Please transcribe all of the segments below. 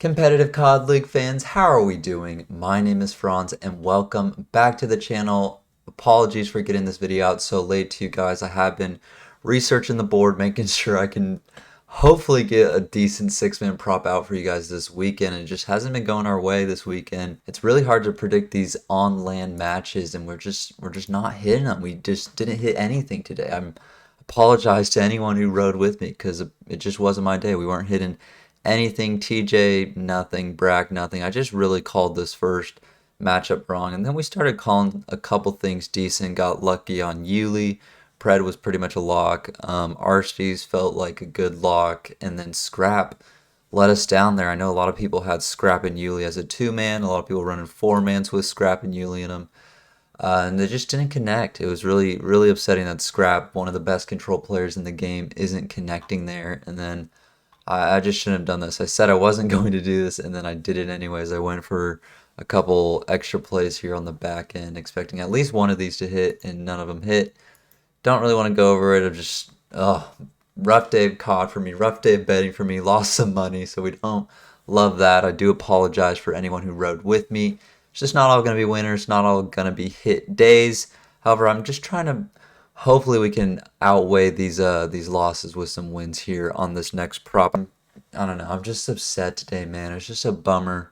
Competitive COD League fans, how are we doing? My name is Franz and welcome back to the channel. Apologies for getting this video out so late to you guys. I have been researching the board, making sure I can hopefully get a decent six-man prop out for you guys this weekend. It just hasn't been going our way this weekend. It's really hard to predict these on-land matches and we're just not hitting them. We just didn't hit anything today. I apologize to anyone who rode with me because it just wasn't my day. We weren't hitting anything. TJ, nothing. Brack, nothing. I just really called this first matchup wrong. And then we started calling a couple things decent. Got lucky on Yuli. Pred was pretty much a lock. Arstees felt like a good lock. And then Scrap let us down there. I know a lot of people had Scrap and Yuli as a two-man. A lot of people running four-mans with Scrap and Yuli in them. And they just didn't connect. It was really, really upsetting that Scrap, one of the best control players in the game, isn't connecting there. And then I just shouldn't have done this. I said I wasn't going to do this, and then I did it anyways. I went for a couple extra plays here on the back end, expecting at least one of these to hit, and none of them hit. Don't really want to go over it. I'm just, rough day of COD for me, rough day of betting for me, lost some money, so we don't love that. I do apologize for anyone who rode with me. It's just not all going to be winners, not all going to be hit days. However, I'm just trying to hopefully we can outweigh these losses with some wins here on this next prop. I don't know. I'm just upset today, man. It's just a bummer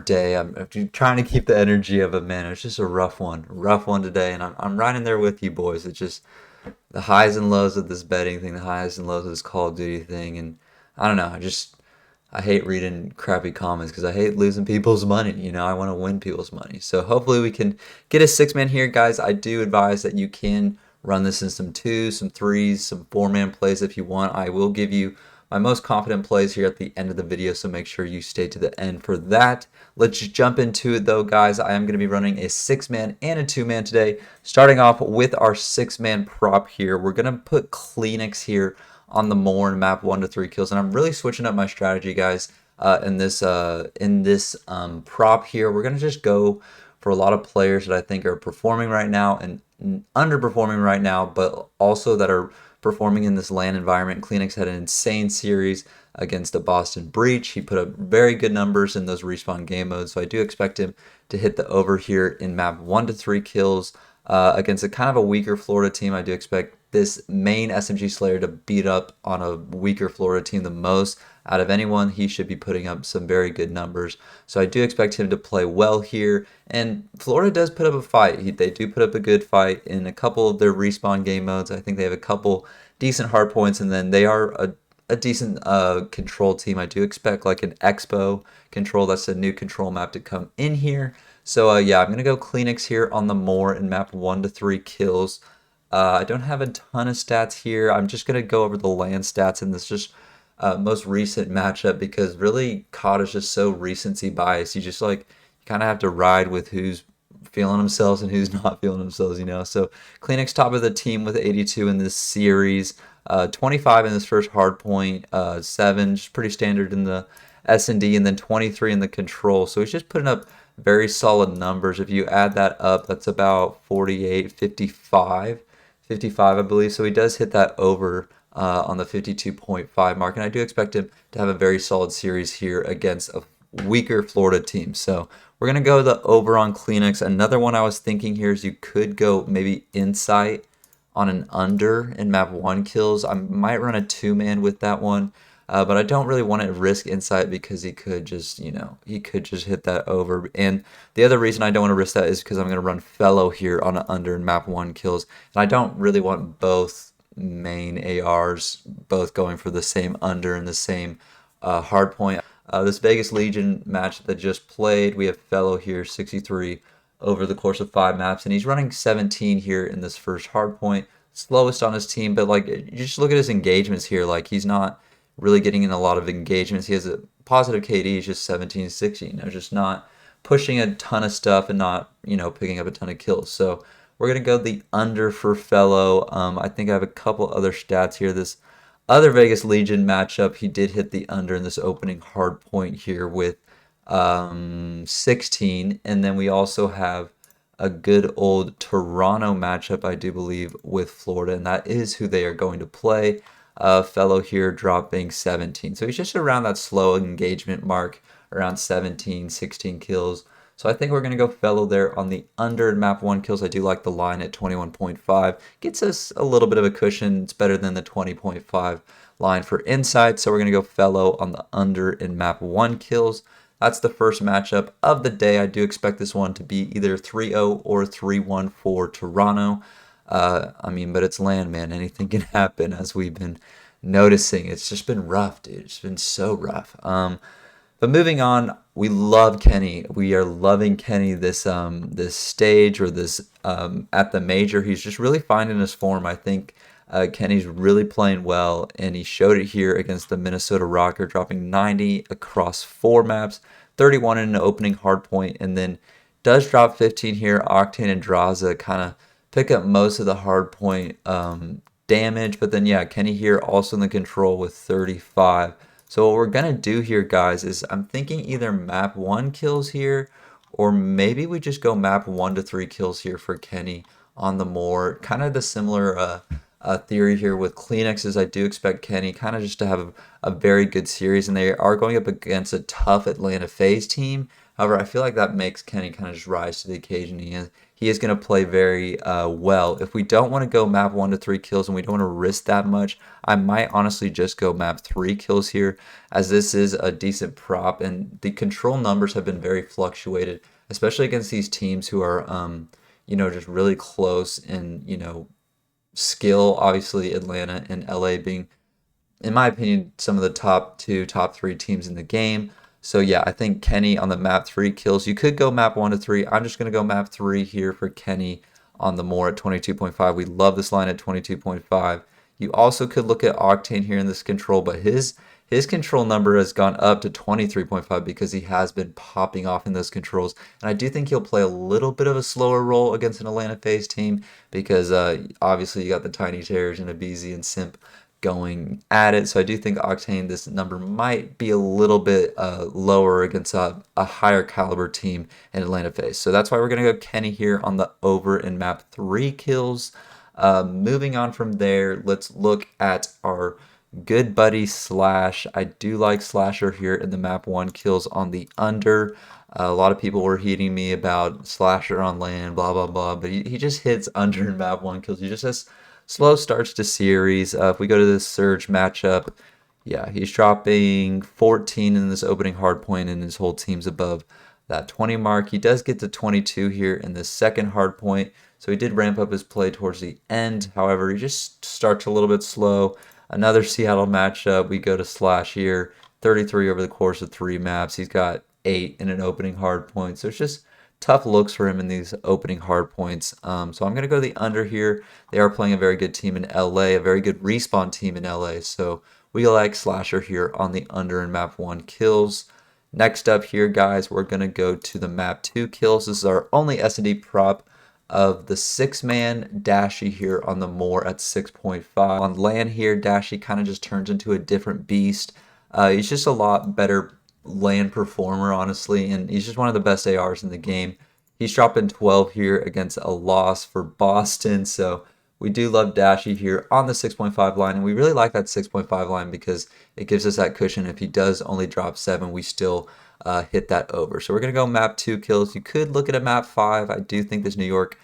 day. I'm trying to keep the energy of it, man. It's just a rough one today, and I'm right in there with you boys. It's just the highs and lows of this betting thing, the highs and lows of this Call of Duty thing, and I don't know. I hate reading crappy comments because I hate losing people's money. You know, I want to win people's money. So hopefully we can get a six-man here, guys. I do advise that you can run this in some twos, some threes, some four-man plays if you want. I will give you my most confident plays here at the end of the video, so make sure you stay to the end for that. Let's just jump into it though, guys. I am going to be running a six-man and a two-man today. Starting off with our six-man prop here, we're going to put Kleenex here on the more in map 1 to 3 kills, and I'm really switching up my strategy, guys. In this prop here, we're going to just go for a lot of players that I think are performing right now and underperforming right now, but also that are performing in this LAN environment. Kleenex had an insane series against the Boston Breach. He put up very good numbers in those respawn game modes, so I do expect him to hit the over here in map 1 to 3 kills against a kind of a weaker Florida team. I do expect this main SMG Slayer to beat up on a weaker Florida team the most. Out of anyone, he should be putting up some very good numbers. So I do expect him to play well here. And Florida does put up a fight. They do put up a good fight in a couple of their respawn game modes. I think they have a couple decent hard points, and then they are a decent control team. I do expect like an Expo control. That's a new control map to come in here. So yeah, I'm going to go Kleenex here on the more in map 1 to 3 kills. I don't have a ton of stats here. I'm just going to go over the LAN stats in this just most recent matchup because really COD is just so recency biased. You just like, you kind of have to ride with who's feeling themselves and who's not feeling themselves, you know. So Kleenex top of the team with 82 in this series, 25 in this first hard point, 7 just pretty standard in the S&D, and then 23 in the control. So he's just putting up very solid numbers. If you add that up, that's about 48, 55, I believe. So he does hit that over on the 52.5 mark, and I do expect him to have a very solid series here against a weaker Florida team. So we're going to go the over on Kleenex. Another one I was thinking here is you could go maybe Insight on an under in map 1 kills. I might run a two-man with that one, but I don't really want to risk Insight because he could just, you know, he could just hit that over. And the other reason I don't want to risk that is because I'm going to run Fellow here on an under in map 1 kills, and I don't really want both main ARs both going for the same under and the same hard point. This Vegas Legion match that just played, we have Fellow here, 63 over the course of 5 maps, and he's running 17 here in this first hard point, slowest on his team. But like, you just look at his engagements here, like he's not really getting in a lot of engagements. He has a positive KD, he's just 17, 16, you know, just not pushing a ton of stuff and not, you know, picking up a ton of kills. So we're going to go the under for Fellow. I think I have a couple other stats here. This other Vegas Legion matchup, he did hit the under in this opening hard point here with 16. And then we also have a good old Toronto matchup, I do believe, with Florida, and that is who they are going to play. fellow here dropping 17. So he's just around that slow engagement mark, around 17, 16 kills. So I think we're going to go fellow there on the under in map 1 kills. I do like the line at 21.5. Gets us a little bit of a cushion. It's better than the 20.5 line for inside. So we're going to go fellow on the under in map 1 kills. That's the first matchup of the day. I do expect this one to be either 3-0 or 3-1 for Toronto. But it's land, man. Anything can happen, as we've been noticing. It's just been rough, dude. It's been so rough. But moving on, we love Kenny. We are loving Kenny this stage, or this at the major. He's just really finding his form. I think Kenny's really playing well, and he showed it here against the Minnesota Rocker, dropping 90 across 4 maps, 31 in an opening hardpoint, and then does drop 15 here. Octane and Draza kind of pick up most of the hardpoint damage, but then yeah, Kenny here also in the control with 35. So what we're gonna do here, guys, is I'm thinking either map 1 kills here, or maybe we just go map 1 to 3 kills here for Kenny on the more kind of the similar theory here with Kleenexes. I do expect Kenny kind of just to have a very good series, and they are going up against a tough Atlanta FaZe team. However, I feel like that makes Kenny kind of just rise to the occasion. He is going to play very well. If we don't want to go map 1 to 3 kills and we don't want to risk that much, I might honestly just go map 3 kills here, as this is a decent prop, and the control numbers have been very fluctuated, especially against these teams who are, just really close in, skill. Obviously, Atlanta and LA being, in my opinion, some of the top 2, top 3 teams in the game. So yeah, I think Kenny on the map 3 kills. You could go map 1 to 3. I'm just going to go map 3 here for Kenny on the more at 22.5. We love this line at 22.5. You also could look at Octane here in this control, but his control number has gone up to 23.5 because he has been popping off in those controls. And I do think he'll play a little bit of a slower role against an Atlanta FaZe team, because obviously you got the Tiny Terrors and Abizi and Simp going at it. So I do think Octane, this number might be a little bit lower against a higher caliber team in Atlanta FaZe. So that's why we're going to go Kenny here on the over in map 3 kills. Moving on from there, let's look at our good buddy Slash. I do like Slasher here in the map 1 kills on the under. A lot of people were heating me about Slasher on land, blah, blah, blah. But he just hits under in map 1 kills. He just has slow starts to series. If we go to this Surge matchup, yeah, he's dropping 14 in this opening hardpoint, and his whole team's above that 20 mark. He does get to 22 here in the second hardpoint, so he did ramp up his play towards the end. However, he just starts a little bit slow. Another Seattle matchup, we go to Slash here, 33 over the course of 3 maps. He's got 8 in an opening hardpoint, so it's just tough looks for him in these opening hard points. So I'm going to go the under here. They are playing a very good team in LA, a very good respawn team in LA. So we like Slasher here on the under in map 1 kills. Next up here, guys, we're going to go to the map 2 kills. This is our only S&D prop of the 6-man Dashy here on the more at 6.5. On land here, Dashy kind of just turns into a different beast. He's just a lot better land performer, honestly, and he's just one of the best ARs in the game. He's dropping 12 here against a loss for Boston, so we do love Dashy here on the 6.5 line, and we really like that 6.5 line because it gives us that cushion. If he does only drop 7, we still hit that over. So we're going to go map 2 kills. You could look at a map 5. I do think this New York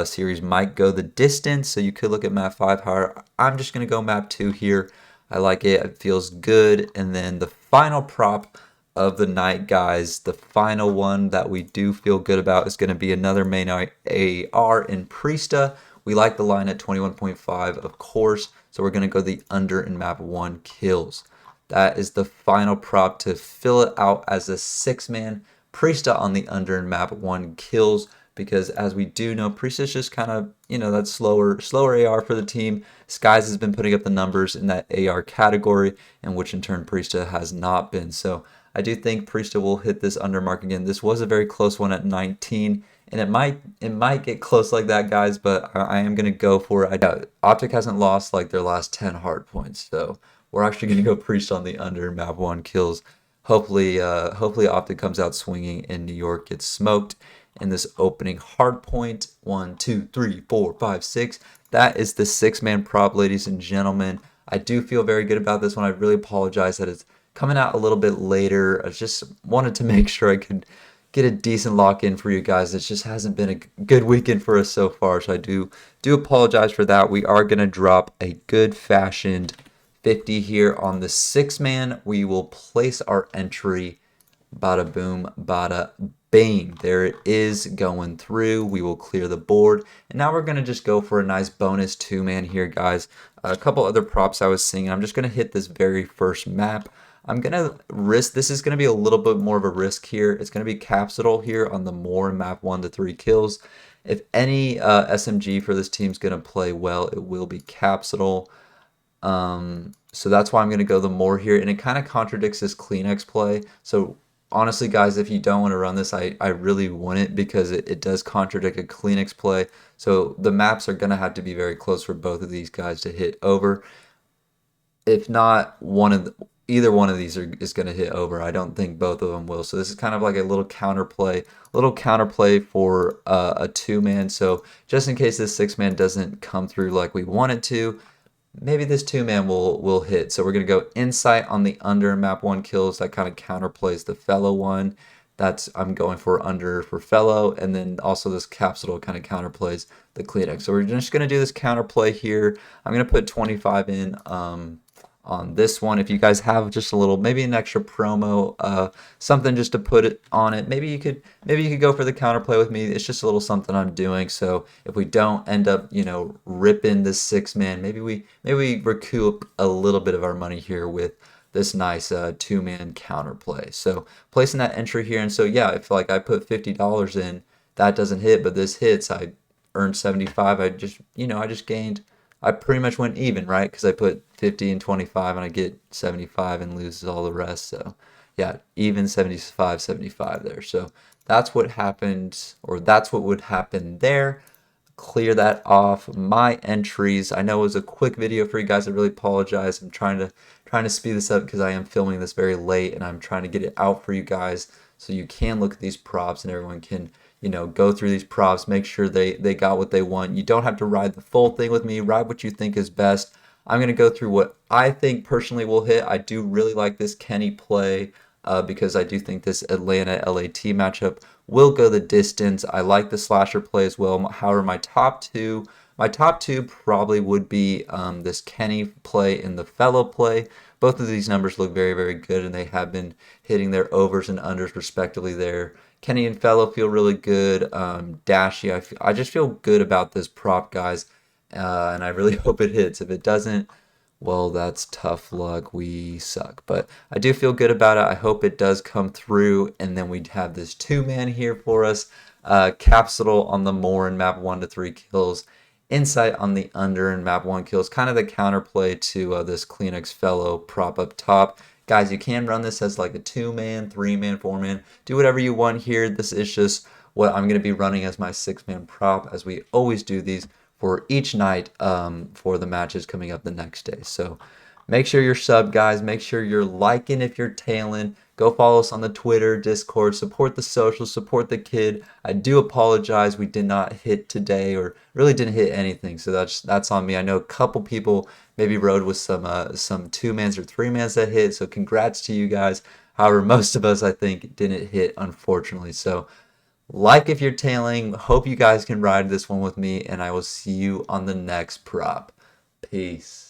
series might go the distance, so you could look at map 5. However, I'm just going to go map 2 here. I like it. It feels good. And then the final prop of the night, guys, the final one that we do feel good about is going to be another main AR in Priesta. We like the line at 21.5, of course, so we're going to go the under in map 1 kills. That is the final prop to fill it out as a 6-man. Priesta on the under in map 1 kills, because as we do know, Priesta's just kind of, that slower AR for the team. Skies has been putting up the numbers in that AR category, and which in turn Priesta has not been. So I do think Priesta will hit this under mark again. This was a very close one at 19, and it might get close like that, guys, but I am going to go for it. OPTIC hasn't lost like their last 10 hard points, so we're actually going to go Priesta on the under map 1 kills. Hopefully OPTIC comes out swinging and New York gets smoked in this opening hard point. 1, 2, 3, 4, 5, 6. That is the 6-man prop, ladies and gentlemen. I do feel very good about this one. I really apologize that it's coming out a little bit later. I just wanted to make sure I could get a decent lock in for you guys. It just hasn't been a good weekend for us so far, so I do apologize for that. We are gonna drop a good fashioned 50 here on the 6-man. We will place our entry. Bada boom, bada bing. There it is going through. We will clear the board. And now we're going to just go for a nice bonus 2-man here, guys. A couple other props I was seeing. I'm just going to hit this very first map. I'm going to risk, this is going to be a little bit more of a risk here. It's going to be Capsule here on the more map 1 to 3 kills. If any SMG for this team is going to play well, it will be Capsule. So that's why I'm going to go the more here. And it kind of contradicts this Kleenex play. So honestly, guys, if you don't want to run this, I really wouldn't, because it does contradict a Kleenex play. So the maps are going to have to be very close for both of these guys to hit over. If not, either one of these is going to hit over. I don't think both of them will. So this is kind of like a little counterplay for a 2-man. So just in case this 6-man doesn't come through like we want it to, maybe this 2-man will hit. So we're going to go Insight on the under map 1 kills. That kind of counterplays the Fellow one. I'm going for under for Fellow. And then also this Capsule kind of counterplays the Kleenex. So we're just going to do this counterplay here. I'm going to put 25 in on this one. If you guys have just a little, maybe an extra promo, something just to put it on it, maybe you could go for the counterplay with me. It's just a little something I'm doing. So if we don't end up, ripping this 6-man, maybe we recoup a little bit of our money here with this nice 2-man counterplay. So placing that entry here, and so yeah, if like I put $50 in, that doesn't hit, but this hits, I earned 75. I just gained. I pretty much went even, right? Because I put 50 and 25 and I get 75 and loses all the rest. So yeah, even 75, 75 there. So that's what happened, or that's what would happen there. Clear that off. My entries. I know it was a quick video for you guys. I really apologize. I'm trying to speed this up because I am filming this very late and I'm trying to get it out for you guys so you can look at these props and everyone can go through these props, make sure they got what they want. You don't have to ride the full thing with me. Ride what you think is best. I'm going to go through what I think personally will hit. I do really like this Kenny play because I do think this Atlanta-LAT matchup will go the distance. I like the slasher play as well. However, my top two probably would be this Kenny play and the Fellow play. Both of these numbers look very, very good, and they have been hitting their overs and unders respectively there. Kenny and Fellow feel really good. Dashy, I just feel good about this prop, guys, and I really hope it hits. If it doesn't, well, that's tough luck. We suck. But I do feel good about it. I hope it does come through, and then we'd have this 2-man here for us. Capsule on the more in map 1 to 3 kills. Insight on the under in map 1 kills. Kind of the counterplay to this Kleenex Fellow prop up top. Guys, you can run this as like a 2-man, 3-man, 4-man. Do whatever you want here. This is just what I'm going to be running as my 6-man prop, as we always do these for each night for the matches coming up the next day. So make sure you're subbed, guys. Make sure you're liking if you're tailing. Go follow us on the Twitter, Discord. Support the socials. Support the kid. I do apologize. We did not hit today, or really didn't hit anything. So that's on me. I know a couple people maybe rode with some 2-mans or 3-mans that hit. So congrats to you guys. However, most of us, I think, didn't hit, unfortunately. So like if you're tailing. Hope you guys can ride this one with me, and I will see you on the next prop. Peace.